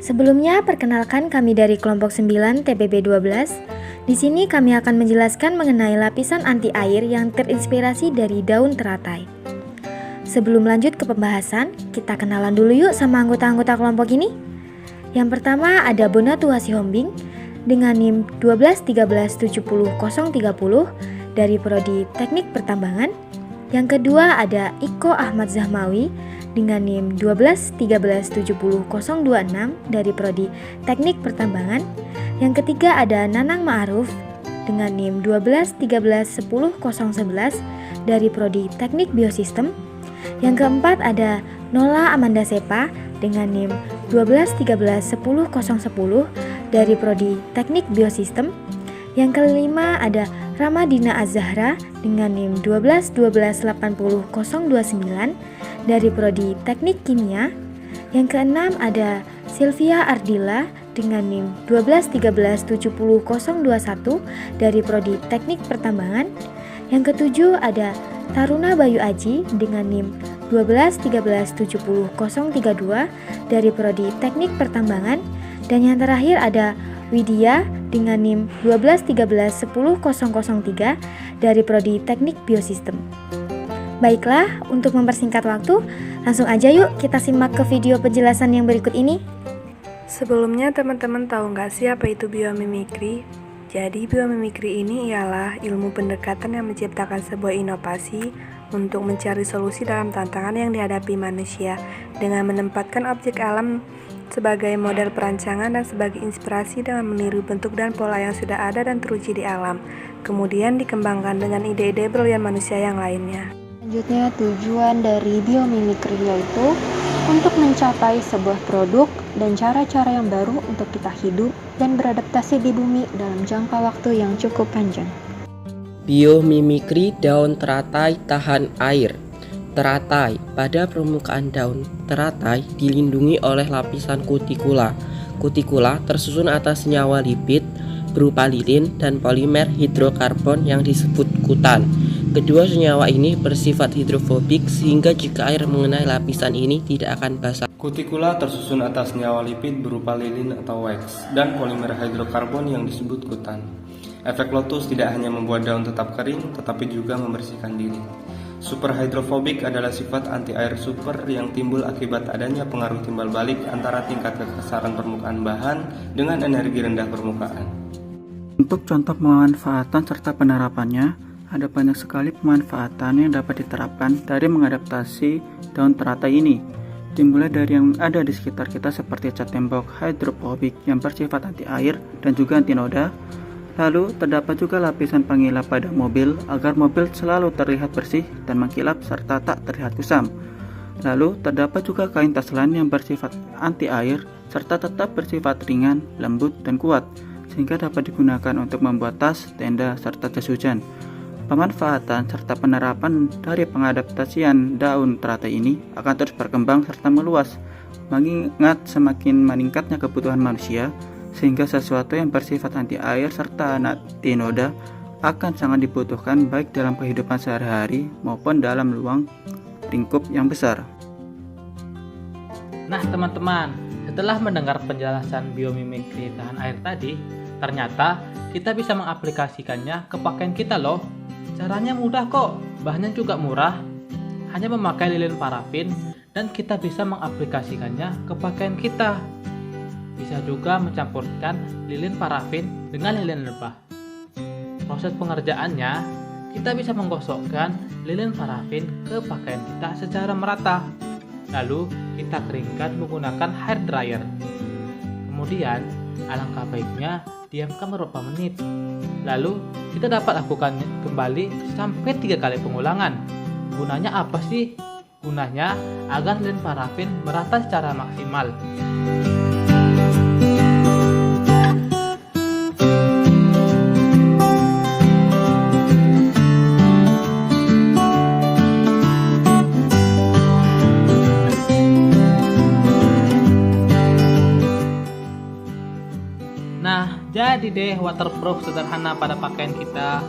Sebelumnya, perkenalkan kami dari kelompok 9 TPB 12. Di sini kami akan menjelaskan mengenai lapisan anti air yang terinspirasi dari daun teratai. Sebelum lanjut ke pembahasan, kita kenalan dulu yuk sama anggota-anggota kelompok ini. Yang pertama ada Bonatu Hasihombing dengan NIM 121370030 dari Prodi Teknik Pertambangan. Yang kedua ada Iko Ahmad Zahmawi dengan NIM 121370026 dari Prodi Teknik Pertambangan. Yang ketiga ada Nanang Ma'aruf dengan NIM 121310011 dari Prodi Teknik Biosistem. Yang keempat ada Nola Amanda Sepa dengan NIM 1213110 dari Prodi Teknik Biosistem. Yang kelima ada Ramadina Az-Zahra dengan NIM 121280029 dari Prodi Teknik Kimia. Yang keenam ada Sylvia Ardila dengan NIM 121370021 dari Prodi Teknik Pertambangan. Yang ketujuh ada Taruna Bayu Aji dengan NIM 121370032 dari Prodi Teknik Pertambangan. Dan yang terakhir ada Widya dengan NIM 121310003 dari Prodi Teknik Biosistem. Baiklah, untuk mempersingkat waktu, langsung aja yuk kita simak ke video penjelasan yang berikut ini. Sebelumnya teman-teman tahu nggak sih apa itu biomimikri? Jadi biomimikri ini ialah ilmu pendekatan yang menciptakan sebuah inovasi untuk mencari solusi dalam tantangan yang dihadapi manusia dengan menempatkan objek alam sebagai model perancangan dan sebagai inspirasi dengan meniru bentuk dan pola yang sudah ada dan teruji di alam, kemudian dikembangkan dengan ide-ide brilian manusia yang lainnya. Selanjutnya, tujuan dari biomimikri yaitu untuk mencapai sebuah produk dan cara-cara yang baru untuk kita hidup dan beradaptasi di bumi dalam jangka waktu yang cukup panjang. Biomimikri daun teratai tahan air. Teratai, pada permukaan daun teratai dilindungi oleh lapisan kutikula. Kutikula tersusun atas senyawa lipid berupa lilin dan polimer hidrokarbon yang disebut kutan. Kedua senyawa ini bersifat hidrofobik sehingga jika air mengenai lapisan ini tidak akan basah. Kutikula tersusun atas senyawa lipid berupa lilin atau wax dan polimer hidrokarbon yang disebut kutan. Efek lotus tidak hanya membuat daun tetap kering, tetapi juga membersihkan diri. Superhidrofobik adalah sifat anti-air super yang timbul akibat adanya pengaruh timbal balik antara tingkat kekesaran permukaan bahan dengan energi rendah permukaan. Untuk contoh pemanfaatan serta penerapannya, ada banyak sekali pemanfaatan yang dapat diterapkan dari mengadaptasi daun teratai ini. Dimulai dari yang ada di sekitar kita seperti cat tembok hidrofobik yang bersifat anti-air dan juga anti-noda. Lalu terdapat juga lapisan pengilap pada mobil agar mobil selalu terlihat bersih dan mengkilap serta tak terlihat kusam. Lalu terdapat juga kain taslan yang bersifat anti air serta tetap bersifat ringan, lembut dan kuat sehingga dapat digunakan untuk membuat tas, tenda serta jas hujan. Pemanfaatan serta penerapan dari pengadaptasian daun teratai ini akan terus berkembang serta meluas mengingat semakin meningkatnya kebutuhan manusia, sehingga sesuatu yang bersifat anti air serta anti noda akan sangat dibutuhkan baik dalam kehidupan sehari-hari maupun dalam ruang lingkup yang besar. Nah teman-teman, setelah mendengar penjelasan biomimikri tahan air tadi, ternyata kita bisa mengaplikasikannya ke pakaian kita loh. Caranya mudah kok, bahannya juga murah, hanya memakai lilin parafin dan kita bisa mengaplikasikannya ke pakaian kita. Bisa juga mencampurkan lilin parafin dengan lilin lebah. Proses pengerjaannya, kita bisa menggosokkan lilin parafin ke pakaian kita secara merata. Lalu kita keringkan menggunakan hair dryer. Kemudian, alangkah baiknya diamkan beberapa menit. Lalu kita dapat lakukan kembali sampai 3 kali pengulangan. Gunanya apa sih? Gunanya agar lilin parafin merata secara maksimal. Nah, jadi deh waterproof sederhana pada pakaian kita.